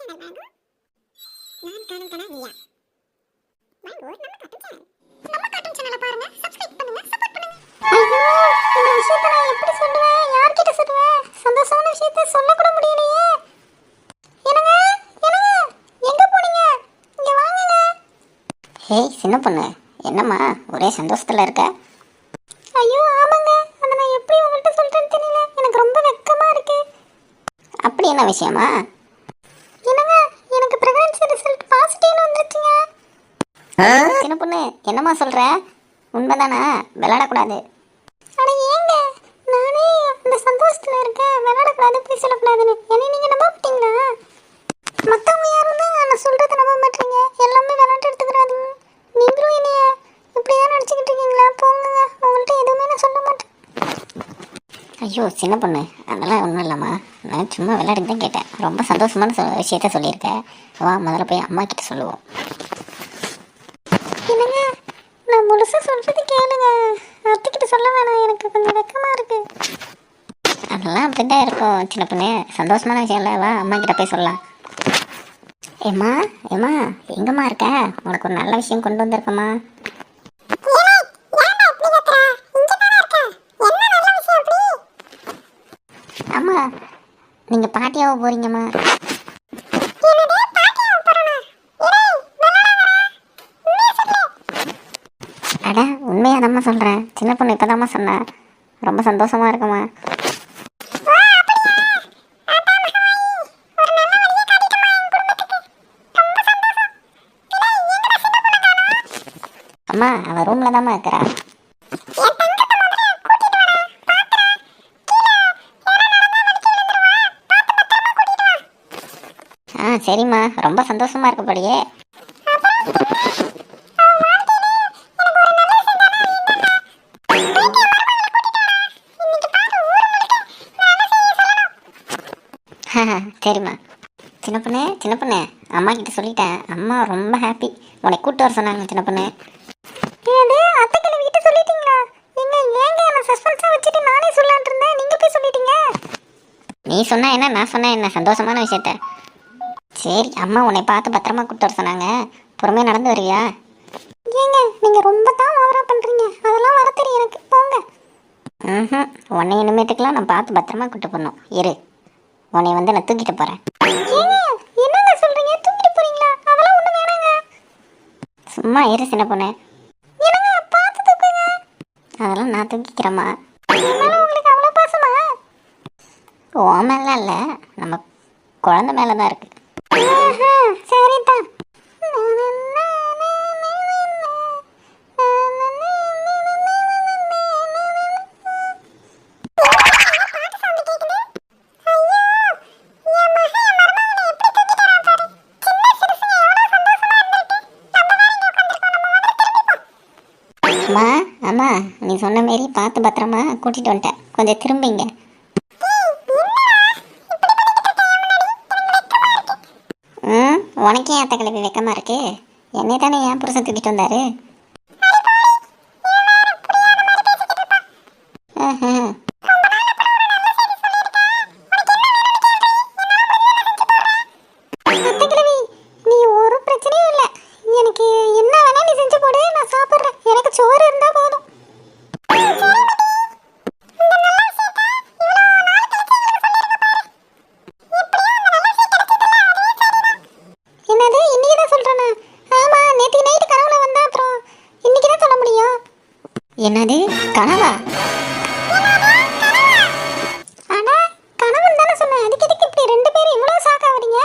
Channel வாங்கோ. நான் காணும் கனா நீயா வாங்கோ. நம்ம காட்டும் சேனலை பாருங்க, சப்ஸ்கிரைப் பண்ணுங்க, சப்போர்ட் பண்ணுங்க. ஐயோ, இந்த விஷயத்தை நான் எப்படி சொல்லுவேன்? யார்கிட்ட சொல்லுவேன்? சந்தோஷமான விஷயத்தை சொல்ல கூட முடியலையே. என்னங்க என்னங்க, எங்க போனீங்க? இங்க வாங்குங்க. ஹேய் சின்ன பொண்ணு, என்னம்மா ஒரே சந்தோஷத்துல இருக்க? ஐயோ ஆமாங்க, அதை நான் எப்படி உங்கள்கிட்ட சொல்றேன்னு தெரியல. எனக்கு ரொம்ப வெக்கமா இருக்கு. அப்படி என்ன விஷயமா? என்னங்க, எனக்கு பிரெக்னன்சி ரிசல்ட் பாசிட்டிவ்னு வந்துருச்சுங்க. சின்ன பொண்ணு, என்னம்மா சொல்ற? உண்மைதானா? விளையாடக்கூடாது. அட ஏங்க, நானே அந்த சந்தோஷத்துல இருக்கேன். விளையாடக்கூடாது, போய் சொல்லக்கூடாதுன்னு என்னை நீங்க நம்ப மாட்டீங்களா? மற்றவங்க யாரும் தான் நான் சொல்றதை நம்ப மாட்டீங்க. எல்லாமே விளையாட்டு எடுத்துக்கிறாதீங்க. நீங்களும் என்னைய இப்படிதான் நினச்சிக்கிட்டு இருக்கீங்களா? போங்க, உங்கள்கிட்ட எதுவுமே நான் சொல்ல மாட்டேன். ஐயோ சின்ன பொண்ணு, அதெல்லாம் ஒன்றும் இல்லைம்மா. நான் சும்மா விளையாடிட்டு தான் கேட்டேன். ரொம்ப சந்தோஷமான விஷயத்த சொல்லியிருக்கேன். வா முதல்ல போய் அம்மா கிட்ட சொல்லுவோம். என்னங்க, நான் முழுசா சொல்றது கேளுங்க. அத்தைக்கிட்ட சொல்ல வேணாம், எனக்கு கொஞ்சம் வெக்கமா இருக்கு. அதெல்லாம் அப்படிதான் இருக்கும் சின்ன பொண்ணு. சந்தோஷமான விஷயம் இல்லை, வா அம்மா கிட்ட போய் சொல்லலாம். ஏம்மா ஏம்மா, எங்கம்மா இருக்க? உனக்கு ஒரு நல்ல விஷயம் கொண்டு வந்திருக்கம்மா. அம்மா, நீங்க பாட்டியாவ போறீங்கம்மா. அட உண்மையா தாம்மா சொல்றேன். சின்ன பொண்ணு இப்பதாம்மா சொன்னேன். ரொம்ப சந்தோஷமா இருக்குமா. அம்மா அவ ரூம்ல தாம்மா இருக்கிறா. சரிம்மா, ரொம்ப சந்தோஷமா இருக்கப்படியே. சரிம்மா. சின்ன பொண்ணு சின்ன பொண்ணு, அம்மா கிட்ட சொல்லிட்டேன். அம்மா ரொம்ப ஹாப்பி. உன்னை கூப்பிட்டு வர சொன்னாங்க சின்ன பொண்ணு. அத்தைக்கிட்ட சொல்லிட்டீங்களா? எங்க ஏங்க நான் சஸ்பென்ஸா வச்சுட்டு நானே சொல்லலாம்னு இருந்தேன், நீங்க போய் சொல்லிட்டீங்க. நீ சொன்னா என்ன, நான் சொன்னா என்ன? சந்தோஷமான விஷயத்த. சரி, அம்மா உன்னை பார்த்து பத்திரமா கூப்பிட்டு வர சொன்னாங்க. பொறுமையாக நடந்து வருவியா? ஏங்க நீங்க ரொம்ப தான் ஓவரா பண்றீங்க. அதெல்லாம் வர தெரியும் எனக்கு, போங்க. உன்னை இனிமேட்டுக்கெல்லாம் நான் பார்த்து பத்திரமா கூப்பிட்டு போகணும். இரு, உன்னை வந்து நான் தூக்கிட்டு போகிறேன். ஏங்க என்னங்க சொல்றீங்க? தூக்கிட்டு போறீங்களா? அதெல்லாம் ஒண்ணு வேணாங்க. சும்மா இரு சின்ன பொண்ணு. என்னங்க பார்த்து தூக்குங்க. அதெல்லாம் நான் தூக்கிக்கிறேம்மா. என்னால உங்களுக்கு அவ்வளோ பாசமா? உன் மேலாம் இல்லை, நம்ம குழந்தை மேலே தான் இருக்கு. சரிதான். அம்மா அம்மா, நீ சொன்ன மாரி பார்த்து பத்திரமா கூட்டிகிட்டு வந்துட்டேன். கொஞ்சம் திரும்பிங்க. உனக்கே அத்தை கிளம்பி வெக்கமா இருக்கு. என்னை தானே என் புருஷன் தூக்கிட்டு வந்தாரு. நீ ஒரு பிரச்சனையும் இல்லை. எனக்கு என்ன வேணா நீ செஞ்சு போடு, நான் சாப்பிட்றேன். எனக்கு சோறு இருந்தா போதும். என்னது இன்னைக்கு தான் சொல்றேனா? ஆமா, நேற்று நைட்டு கனவுல வந்தா, அப்புறம் இன்னைக்கு தான் சொல்ல முடியும். என்னது கனவா? ஆனா கனவுன்னு தானே சொன்னேன். அதுக்கு எதுக்கு இப்படி ரெண்டு பேரும் இவ்வளோ சாக்காவறீங்க?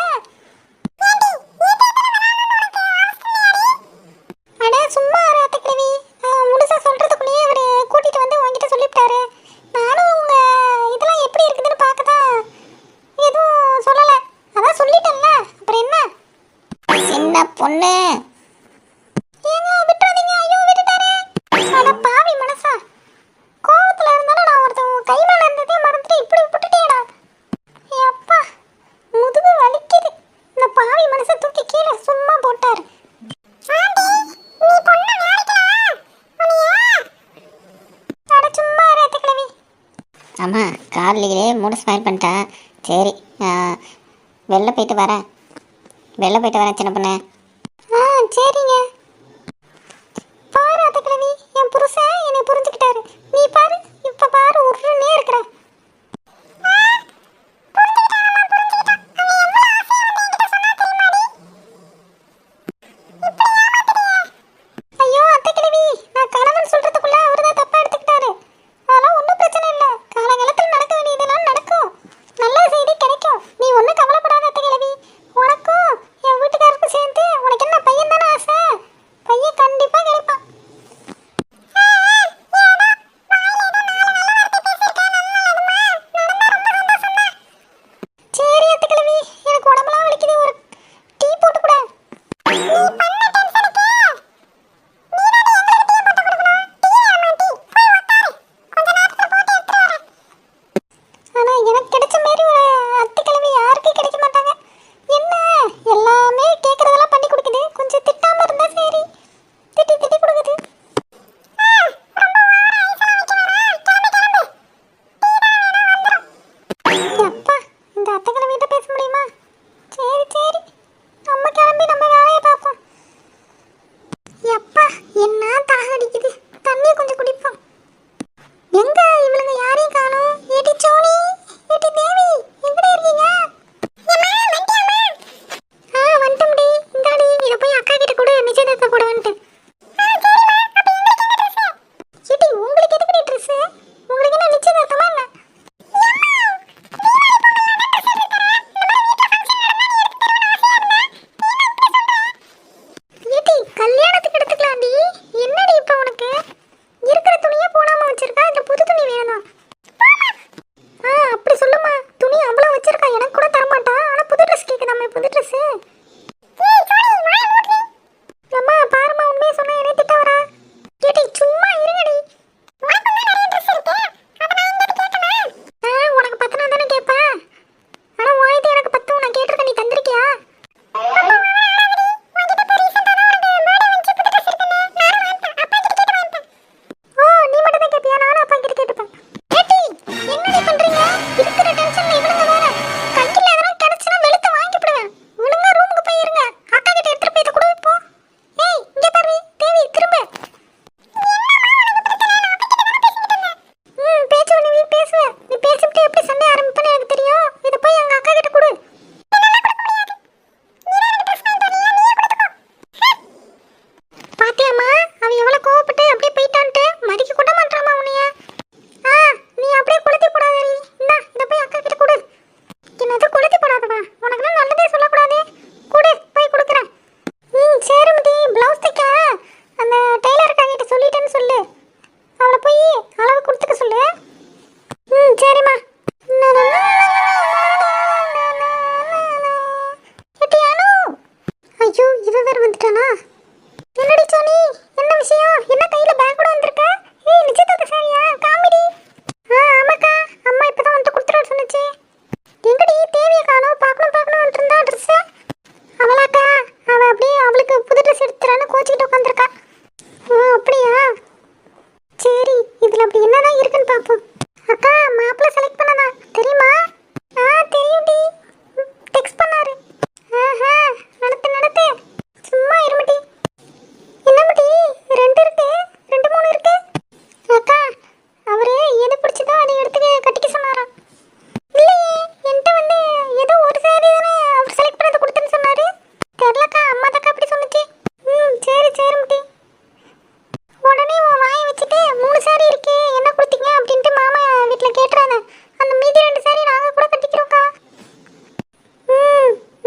அட சும்மா இரு அத்தைக்கிழவி. முழுசா சொல்றதுக்குள்ளேயே அவரு கூட்டிட்டு வந்து உங்ககிட்ட சொல்லிவிட்டாரு. நானும் உங்க இதெல்லாம் எப்படி இருக்குதுன்னு பார்க்கதான் எதுவும் சொல்லல. அதான் சொல்லிட்டேன்ல, அப்புறம் என்ன? சின்ன பொண்ணு, ஏங்க விட்டுறாதீங்க. ஐயோ விட்டுட்டாரு. அட பாவி மனசா, கோவத்துல இருந்தாலும் நான் ஒருத்தன் கை மேல இருந்ததே மறந்துட்டு இப்படி விட்டுட்டேடா. அப்பா முதுகு வலிக்குது. இந்த பாவி மனசை தூக்கி கீழே சும்மா போட்டாரு. அம்மா காலையிலே மூட ஸ்மைல் பண்ணிட்டேன். சரி, வெளில போயிட்டு வரேன். வெளில போயிட்டு வரேன் சின்ன பொண்ணு. ஆ சரிங்க. பாரு அத்தை கிழவி, என் புருஷன் என்னை புரிஞ்சுக்கிட்டாரு. நீ பாரு, இப்ப பாரு உருன்னே இருக்கிற. ஐயோ அத்தை கிழவி, நான் கணவன் சொல்றதுக்குள்ள அவர்தான் தப்பா எடுத்துக்கிட்டாரு. அதெல்லாம் ஒன்றும் பிரச்சனை இல்லை. காலகாலத்தில் நடக்க வேண்டியதெல்லாம் நடக்கும். நல்ல செய்தி கிடைக்கும். நீ ஒன்றும் கவலைப்படாத அத்தை கிழவி. உனக்கும் என் வீட்டுக்காருக்கும் சேர்ந்து உனக்கு என்ன பையன் தானே ஆசை? பையன் கண்டிப்பா கிடைப்பான். சரி அத்தை கிழவி, எனக்கு உடம்பெல்லாம் வலிக்குது. ஒரு டீ போட்டு கூட. ஆனா எனக்கு கிடைச்ச மாதிரி ஒரு அத்தை கிழவி யாருக்கும் கிடைக்க மாட்டாங்க. என்ன எல்லாமே கேட்கறதெல்லாம் பண்ணி கொடுக்குது. கொஞ்சம் திட்டாம இருந்தா சரி. திட்டி திட்டி கொடுக்குது. அப்பா, இந்த அத்தை கிழவிட்ட பேச முடியுமா? சரி சரி, நம்ம கிளம்பி நம்ம வேலையை பார்ப்போம். அப்பா, என்ன தாகம் அடிக்குது. தண்ணி கொஞ்சம் குடிப்போம். எங்க இவளுங்க யாரையும் காணோம்? ஏடி சோனி, ஏடி தேவி, எங்கடி இருக்கீங்க? வந்துட்டோம்டி. இந்தாடி, இதை போய் அக்கா கிட்ட கூட நிச்சயதார்த்தம் போட வந்துட்டேன். ஏடி, உங்களுக்கு எதுக்குடி ட்ரெஸ்? உங்களுக்கு என்ன நிச்சயதார்த்தமா என்ன? ஏடி, கல்யாணத்துக்கு எடுத்துக்கலாம்டி. என்னடி இப்ப உனக்கு இருக்கிற துணியை போடாம வச்சிருக்கா? இந்த புது துணி வேணும். அப்படி சொல்லுமா. துணி அவ்வளவு வச்சிருக்கா, எனக்கு கூட தரமாட்டா. ஆனா புது ட்ரெஸ் கேக்குதாமே, புது ட்ரெஸ். அம்மா பாருமா, உண்மையை சொன்னா என்னை திட்ட வரா. கேட்டி சும்மா இருங்கடி. உனக்கு பத்தினா தானே கேட்பேன். ஆனா வாய்த்து எனக்கு பத்தும். நான் கேட்டிருக்கேன், நீ தந்திருக்கியா? ஓ, நீ மட்டும் தான் கேட்பியா? நானும் அப்பா கிட்ட கேட்டுப்பேன். கேட்டி, என்னடி பண்றீங்க? இருக்கிற டென்ஷன்ல இவனுங்க வேற. கையில எதனா கிடைச்சுனா வெளுத்து வாங்கிடுவேன். ஒழுங்கா ரூமுக்கு போய் இருங்க. அக்கா கிட்ட எடுத்துட்டு போய் கொடு போ. ஏய், இங்க பாரு தேவி, திரும்ப. பேச்சு நீ பேசுவ. நீ பேசிட்டு எப்படி சண்டை ஆரம்பிப்பேன்னு எனக்கு தெரியும். இத போய் எங்க அக்கா கிட்ட கொடு. பாத்தியாம்மா, அவ எவ்வளவு கோவப்பட்டு அப்படியே போயிட்டான்ட்டு. மதிக்க கூட மாட்டாமா உன்னைய. நீ அப்படியே கொளுத்தி போடாதடி. இந்தா, இத போய் அக்கா கிட்ட கொடு. என்னது கொளுத்தி போடாதவா? உனக்கு நல்லதே சொல்லக்கூடாது. கொடு, போய் கொடுக்குறேன். சரிம்டி, பிளவுஸ் தைக்க அந்த டெய்லர் அக்கா கிட்ட சொல்லிட்டேன்னு சொல்லு. அவளை போய் அளவு கொடுத்துக்க சொல்லு. சரிம்மா. ஐயோ, இவ வேற வந்துட்டானா? என்னடி சோனி, என்ன விஷயம்? என்ன கையில பேக் கூட வந்திருக்க? ஏய், நிச்சயதார்த்த சாரியா? காமிடி. ஆமாக்கா, அம்மா இப்பதான் வந்து கொடுத்துட்டு சொன்னுச்சு. எங்கடி தேவியை காணோம்? பார்க்கணும் இருந்தா ட்ரெஸ். அவளாக்கா, அவ அப்படியே அவளுக்கு புது ட்ரெஸ் எடுத்துறான்னு கோச்சிக்கிட்டு உட்காந்துருக்கா. அப்படியா? சரி, இதுல அப்படி என்னதான் இருக்குன்னு பார்ப்போம். அக்கா, மாப்பிள்ளை செலக்ட் பண்ணதா தெரியுமா? தெரியும்டி, டெக்ஸ்ட் பண்ணாரு. நடத்து சும்மா இருமட்டி. என்னமட்டி, 2 இருக்கு, 2 3 இருக்கு. அக்கா, அவரு எது பிடிச்சதோ அதை எடுத்து கட்டிக்க சொன்னாராம். இல்லையே, என்கிட்ட வந்து ஏதோ ஒரு சாரி தானே அவர் செலக்ட் பண்ணதை கொடுத்தேன்னு சொன்னாரு. தெரியலக்கா, அம்மா தக்கா அப்படி சொன்னுச்சு. சரி முட்டி. உடனே உன் வாயை வச்சுட்டு 3 சாரி இருக்கு, என்ன கொடுத்தீங்க அப்படின்ட்டு மாமா வீட்டில் கேட்டுறாங்க. அந்த மீதி 2 சாரி நாங்கள் கூட கட்டிக்கிறோம்க்கா.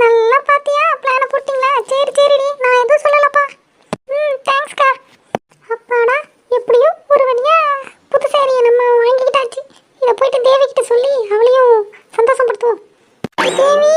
நல்லா பாத்தியா, பிளான போட்டீங்களா? சரிடி, நான் எதுவும் சொல்லலப்பா. தேங்க்ஸ்க்கா. அப்பாடா, எப்படியும் ஒரு வழியா புது சாரியை நம்ம வாங்கிக்கிட்டாச்சு. இதை போயிட்டு தேவி கிட்ட சொல்லி அவளையும் சந்தோஷப்படுத்துவோம். தேவி,